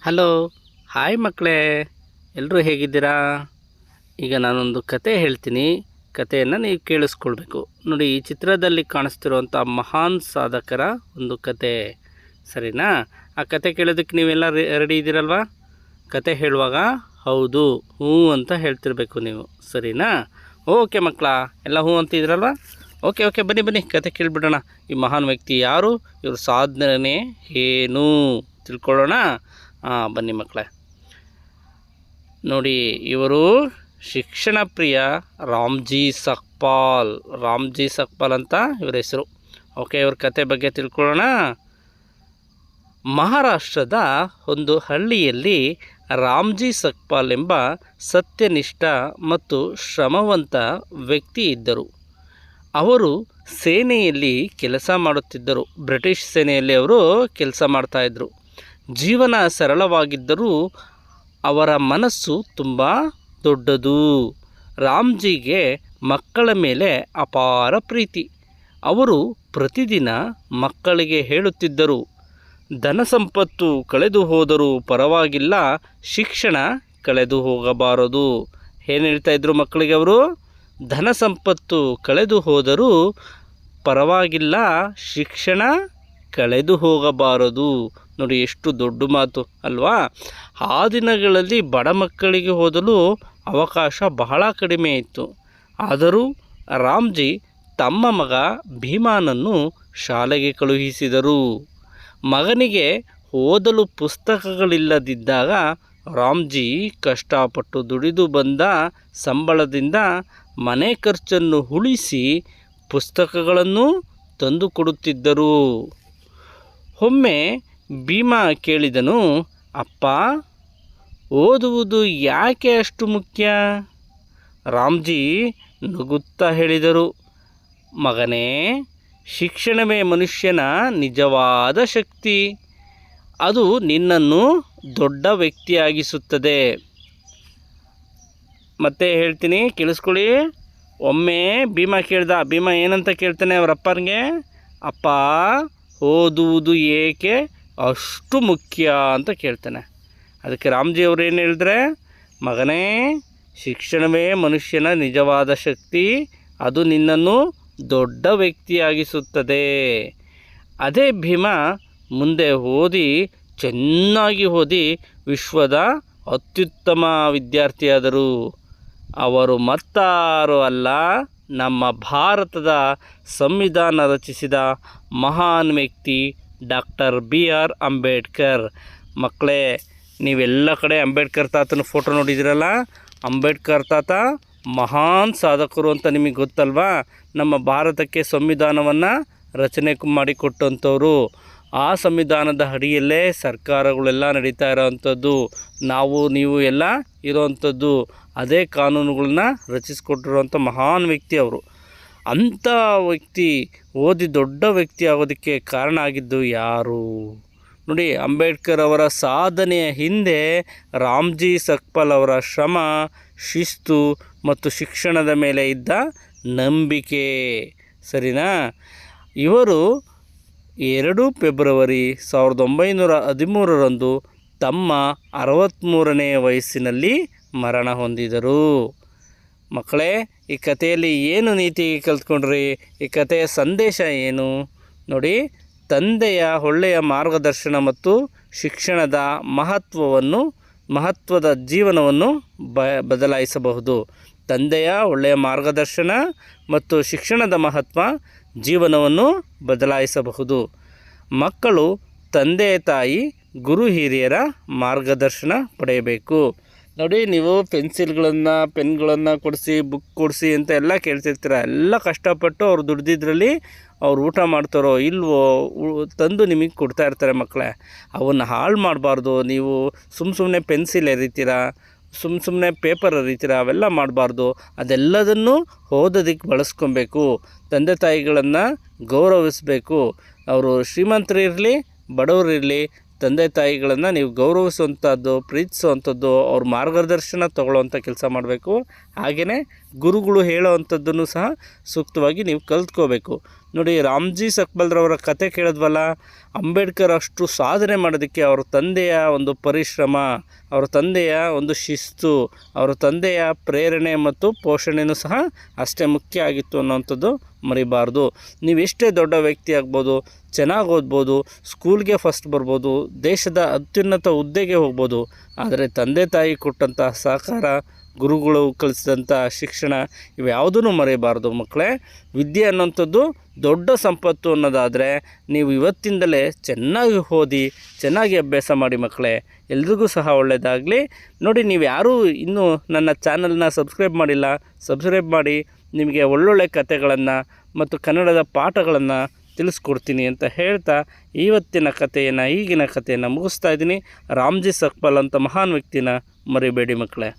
Hello, hi ಮಕ್ಕಳೇ, ಎಲ್ಲರೂ ಹೇಗಿದ್ದೀರಾ? ಈಗ ನಾನೊಂದು ಕತೆ ಹೇಳ್ತೀನಿ. ಕತೆಯನ್ನು ನೀವು ಕೇಳಿಸ್ಕೊಳ್ಬೇಕು. ನೋಡಿ, ಈ ಚಿತ್ರದಲ್ಲಿ ಕಾಣಿಸ್ತಿರುವಂಥ ಮಹಾನ್ ಸಾಧಕರ ಒಂದು ಕತೆ, ಸರಿನಾ? ಆ ಕತೆ ಕೇಳೋದಕ್ಕೆ ನೀವೆಲ್ಲ ರೆಡಿ ಇದ್ದೀರಲ್ವಾ? ಕತೆ ಹೇಳುವಾಗ ಹೌದು, ಹ್ಞೂ ಅಂತ ಹೇಳ್ತಿರ್ಬೇಕು ನೀವು, ಸರಿನಾ? ಓಕೆ ಮಕ್ಕಳ, ಎಲ್ಲ ಹ್ಞೂ ಅಂತಿದ್ರಲ್ವಾ? ಓಕೆ ಬನ್ನಿ ಕತೆ ಕೇಳಿಬಿಡೋಣ. ಈ ಮಹಾನ್ ವ್ಯಕ್ತಿ ಯಾರು, ಇವ್ರ ಸಾಧನೆ ಏನು ತಿಳ್ಕೊಳ್ಳೋಣ. ಬನ್ನಿ ಮಕ್ಕಳೇ. ನೋಡಿ, ಇವರು ಶಿಕ್ಷಣ ಪ್ರಿಯ ರಾಮ್ಜಿ ಸಕ್ಪಾಲ್ ಅಂತ ಇವರ ಹೆಸರು. ಓಕೆ, ಇವ್ರ ಕತೆ ಬಗ್ಗೆ ತಿಳ್ಕೊಳ್ಳೋಣ. ಮಹಾರಾಷ್ಟ್ರದ ಒಂದು ಹಳ್ಳಿಯಲ್ಲಿ ರಾಮ್ಜಿ ಸಕ್ಪಾಲ್ ಎಂಬ ಸತ್ಯನಿಷ್ಠ ಮತ್ತು ಶ್ರಮವಂತ ವ್ಯಕ್ತಿ ಇದ್ದರು. ಅವರು ಸೇನೆಯಲ್ಲಿ ಕೆಲಸ ಮಾಡುತ್ತಿದ್ದರು. ಬ್ರಿಟಿಷ್ ಸೇನೆಯಲ್ಲಿ ಅವರು ಕೆಲಸ ಮಾಡ್ತಾಯಿದ್ರು. ಜೀವನ ಸರಳವಾಗಿದ್ದರೂ ಅವರ ಮನಸ್ಸು ತುಂಬ ದೊಡ್ಡದು. ರಾಮ್ಜಿಗೆ ಮಕ್ಕಳ ಮೇಲೆ ಅಪಾರ ಪ್ರೀತಿ. ಅವರು ಪ್ರತಿದಿನ ಮಕ್ಕಳಿಗೆ ಹೇಳುತ್ತಿದ್ದರು, ಧನ ಸಂಪತ್ತು ಕಳೆದು ಹೋದರೂ ಪರವಾಗಿಲ್ಲ, ಶಿಕ್ಷಣ ಕಳೆದು ಹೋಗಬಾರದು. ಏನು ಹೇಳ್ತಾಯಿದ್ರು ಮಕ್ಕಳಿಗೆ ಅವರು? ಧನ ಸಂಪತ್ತು ಕಳೆದು ಹೋದರೂ ಪರವಾಗಿಲ್ಲ, ಶಿಕ್ಷಣ ಕಳೆದು ಹೋಗಬಾರದು. ನೋಡಿ, ಎಷ್ಟು ದೊಡ್ಡ ಮಾತು ಅಲ್ವಾ? ಆ ದಿನಗಳಲ್ಲಿ ಬಡ ಮಕ್ಕಳಿಗೆ ಓದಲು ಅವಕಾಶ ಬಹಳ ಕಡಿಮೆ ಇತ್ತು. ಆದರೂ ರಾಮ್ಜಿ ತಮ್ಮ ಮಗ ಭೀಮಾನನ್ನು ಶಾಲೆಗೆ ಕಳುಹಿಸಿದರು. ಮಗನಿಗೆ ಓದಲು ಪುಸ್ತಕಗಳಿಲ್ಲದಿದ್ದಾಗ ರಾಮ್ಜಿ ಕಷ್ಟಪಟ್ಟು ದುಡಿದು ಬಂದ ಸಂಬಳದಿಂದ ಮನೆ ಖರ್ಚನ್ನು ಉಳಿಸಿ ಪುಸ್ತಕಗಳನ್ನು ತಂದು ಕೊಡುತ್ತಿದ್ದರು. ಒಮ್ಮೆ ಭೀಮಾ ಕೇಳಿದನು, ಅಪ್ಪ, ಓದುವುದು ಯಾಕೆ ಅಷ್ಟು ಮುಖ್ಯ? ರಾಮ್ಜಿ ನಗುತ್ತಾ ಹೇಳಿದರು, ಮಗನೇ, ಶಿಕ್ಷಣವೇ ಮನುಷ್ಯನ ನಿಜವಾದ ಶಕ್ತಿ. ಅದು ನಿನ್ನನ್ನು ದೊಡ್ಡ ವ್ಯಕ್ತಿಯಾಗಿಸುತ್ತದೆ. ಮತ್ತೆ ಹೇಳ್ತೀನಿ, ಕೇಳಿಸ್ಕೊಳ್ಳಿ. ಒಮ್ಮೆ ಭೀಮಾ ಏನಂತ ಕೇಳ್ತಾನೆ ಅವರ ಅಪ್ಪನಿಗೆ? ಅಪ್ಪ, ಓದುವುದು ಏಕೆ ಅಷ್ಟು ಮುಖ್ಯ ಅಂತ ಕೇಳ್ತಾನೆ. ಅದಕ್ಕೆ ರಾಮ್ಜಿ ಅವರು ಏನು ಹೇಳಿದ್ರೆ, ಮಗನೇ, ಶಿಕ್ಷಣವೇ ಮನುಷ್ಯನ ನಿಜವಾದ ಶಕ್ತಿ. ಅದು ನಿನ್ನನ್ನು ದೊಡ್ಡ ವ್ಯಕ್ತಿಯಾಗಿಸುತ್ತದೆ. ಅದೇ ಭೀಮಾ ಮುಂದೆ ಚೆನ್ನಾಗಿ ಓದಿ ವಿಶ್ವದ ಅತ್ಯುತ್ತಮ ವಿದ್ಯಾರ್ಥಿಯಾದರು. ಅವರು ಮತ್ತಾರು ಅಲ್ಲ, ನಮ್ಮ ಭಾರತದ ಸಂವಿಧಾನ ರಚಿಸಿದ ಮಹಾನ್ ವ್ಯಕ್ತಿ ಡಾಕ್ಟರ್ BR ಅಂಬೇಡ್ಕರ್. ಮಕ್ಕಳೇ, ನೀವೆಲ್ಲ ಕಡೆ ಅಂಬೇಡ್ಕರ್ ತಾತನ ಫೋಟೋ ನೋಡಿದಿರಲ್ಲ. ಅಂಬೇಡ್ಕರ್ ತಾತ ಮಹಾನ್ ಸಾಧಕರು ಅಂತ ನಿಮಗೆ ಗೊತ್ತಲ್ವಾ? ನಮ್ಮ ಭಾರತಕ್ಕೆ ಸಂವಿಧಾನವನ್ನು ರಚನೆ ಮಾಡಿಕೊಟ್ಟಂಥವ್ರು. ಆ ಸಂವಿಧಾನದ ಅಡಿಯಲ್ಲೇ ಸರ್ಕಾರಗಳೆಲ್ಲ ನಡೀತಾ ಇರೋವಂಥದ್ದು. ನೀವು ಎಲ್ಲ ಇರೋವಂಥದ್ದು. ಅದೇ ಕಾನೂನುಗಳನ್ನ ರಚಿಸಿಕೊಟ್ಟಿರುವಂಥ ಮಹಾನ್ ವ್ಯಕ್ತಿ ಅವರು. ಅಂಥ ವ್ಯಕ್ತಿ ಓದಿ ದೊಡ್ಡ ವ್ಯಕ್ತಿ ಆಗೋದಕ್ಕೆ ಕಾರಣ ಆಗಿದ್ದು ಯಾರು? ನೋಡಿ, ಅಂಬೇಡ್ಕರ್ ಅವರ ಸಾಧನೆಯ ಹಿಂದೆ ರಾಮ್ಜಿ ಸಕ್ಪಾಲ್ ಅವರ ಶ್ರಮ, ಶಿಸ್ತು ಮತ್ತು ಶಿಕ್ಷಣದ ಮೇಲೆ ಇದ್ದ ನಂಬಿಕೆ, ಸರಿನಾ? ಇವರು 2 ಫೆಬ್ರವರಿ 1913ರಂದು ತಮ್ಮ 63ನೇ ವಯಸ್ಸಿನಲ್ಲಿ ಮರಣ ಹೊಂದಿದರು. ಮಕ್ಕಳೇ, ಈ ಕಥೆಯಲ್ಲಿ ಏನು ನೀತಿ ಕಲ್ತ್ಕೊಂಡ್ರಿ? ಈ ಕಥೆಯ ಸಂದೇಶ ಏನು? ನೋಡಿ, ತಂದೆಯ ಒಳ್ಳೆಯ ಮಾರ್ಗದರ್ಶನ ಮತ್ತು ಶಿಕ್ಷಣದ ಮಹತ್ವದ ಜೀವನವನ್ನು ಬದಲಾಯಿಸಬಹುದು. ತಂದೆಯ ಒಳ್ಳೆಯ ಮಾರ್ಗದರ್ಶನ ಮತ್ತು ಶಿಕ್ಷಣದ ಮಹತ್ವ ಜೀವನವನ್ನು ಬದಲಾಯಿಸಬಹುದು. ಮಕ್ಕಳು ತಂದೆ ತಾಯಿ ಗುರು ಹಿರಿಯರ ಮಾರ್ಗದರ್ಶನ ಪಡೆಯಬೇಕು. ನೋಡಿ, ನೀವು ಪೆನ್ಗಳನ್ನು ಕೊಡಿಸಿ, ಬುಕ್ ಕೊಡಿಸಿ ಅಂತ ಎಲ್ಲ ಕೇಳ್ತಿರ್ತೀರ. ಎಲ್ಲ ಕಷ್ಟಪಟ್ಟು ಅವ್ರು ದುಡ್ದಿದ್ರಲ್ಲಿ ಅವ್ರು ಊಟ ಮಾಡ್ತಾರೋ ಇಲ್ವೋ ತಂದು ನಿಮಗೆ ಕೊಡ್ತಾ ಇರ್ತಾರೆ ಮಕ್ಕಳೇ. ಅವನ್ನು ಹಾಳು ಮಾಡಬಾರ್ದು. ನೀವು ಸುಮ್ಮನೆ ಪೆನ್ಸಿಲ್ ಎರಿತೀರ, ಸುಮ್ಮನೆ ಪೇಪರ್ ಎರಿತೀರ, ಅವೆಲ್ಲ ಮಾಡಬಾರ್ದು. ಅದೆಲ್ಲದನ್ನು ಓದೋದಕ್ಕೆ ಬಳಸ್ಕೊಬೇಕು. ತಂದೆ ತಾಯಿಗಳನ್ನು ಗೌರವಿಸಬೇಕು. ಅವರು ಶ್ರೀಮಂತರಿರಲಿ, ಬಡವರಿರಲಿ, ತಂದೆ ತಾಯಿಗಳನ್ನು ನೀವು ಗೌರವಿಸುವಂಥದ್ದು, ಪ್ರೀತಿಸುವಂಥದ್ದು, ಅವ್ರ ಮಾರ್ಗದರ್ಶನ ತಗೊಳ್ಳೋವಂಥ ಕೆಲಸ ಮಾಡಬೇಕು. ಹಾಗೆಯೇ ಗುರುಗಳು ಹೇಳೋ ಅಂಥದ್ದನ್ನು ಸಹ ಸೂಕ್ತವಾಗಿ ನೀವು ಕಲ್ತ್ಕೋಬೇಕು. ನೋಡಿ, ರಾಮ್ಜಿ ಸಕ್ಬಲ್ರವರ ಕತೆ ಕೇಳಿದ್ವಲ್ಲ, ಅಂಬೇಡ್ಕರ್ ಅಷ್ಟು ಸಾಧನೆ ಮಾಡೋದಕ್ಕೆ ಅವರ ತಂದೆಯ ಒಂದು ಪರಿಶ್ರಮ, ಅವರ ತಂದೆಯ ಒಂದು ಶಿಸ್ತು, ಅವರ ತಂದೆಯ ಪ್ರೇರಣೆ ಮತ್ತು ಪೋಷಣೆಯೂ ಸಹ ಅಷ್ಟೇ ಮುಖ್ಯ ಆಗಿತ್ತು ಅನ್ನೋವಂಥದ್ದು ಮರಿಬಾರ್ದು. ನೀವೆಷ್ಟೇ ದೊಡ್ಡ ವ್ಯಕ್ತಿ ಆಗ್ಬೋದು, ಚೆನ್ನಾಗಿ ಓದ್ಬೋದು, ಸ್ಕೂಲ್ಗೆ ಫಸ್ಟ್ ಬರ್ಬೋದು, ದೇಶದ ಅತ್ಯುನ್ನತ ಹುದ್ದೆಗೆ ಹೋಗ್ಬೋದು, ಆದರೆ ತಂದೆ ತಾಯಿ ಕೊಟ್ಟಂಥ ಸಹಕಾರ, ಗುರುಗಳು ಕಲಿಸಿದಂಥ ಶಿಕ್ಷಣ ಇವ್ಯಾವುದೂ ಮರೆಯಬಾರ್ದು ಮಕ್ಕಳೇ. ವಿದ್ಯೆ ಅನ್ನೋಂಥದ್ದು ದೊಡ್ಡ ಸಂಪತ್ತು ಅನ್ನೋದಾದರೆ ನೀವು ಇವತ್ತಿಂದಲೇ ಚೆನ್ನಾಗಿ ಓದಿ, ಚೆನ್ನಾಗಿ ಅಭ್ಯಾಸ ಮಾಡಿ ಮಕ್ಕಳೇ. ಎಲ್ರಿಗೂ ಸಹ ಒಳ್ಳೆಯದಾಗಲಿ. ನೋಡಿ, ನೀವು ಯಾರೂ ಇನ್ನೂ ನನ್ನ ಚಾನಲ್ನ ಸಬ್ಸ್ಕ್ರೈಬ್ ಮಾಡಿಲ್ಲ, ಸಬ್ಸ್ಕ್ರೈಬ್ ಮಾಡಿ. ನಿಮಗೆ ಒಳ್ಳೊಳ್ಳೆ ಕಥೆಗಳನ್ನು ಮತ್ತು ಕನ್ನಡದ ಪಾಠಗಳನ್ನು ತಿಳಿಸ್ಕೊಡ್ತೀನಿ ಅಂತ ಹೇಳ್ತಾ ಇವತ್ತಿನ ಕಥೆಯನ್ನು, ಈಗಿನ ಕಥೆಯನ್ನು ಮುಗಿಸ್ತಾ ಇದ್ದೀನಿ. ರಾಮ್ಜಿ ಸಕ್ಪಾಲ್ ಅಂತ ಮಹಾನ್ ವ್ಯಕ್ತಿನ ಮರಿಬೇಡಿ ಮಕ್ಕಳೇ.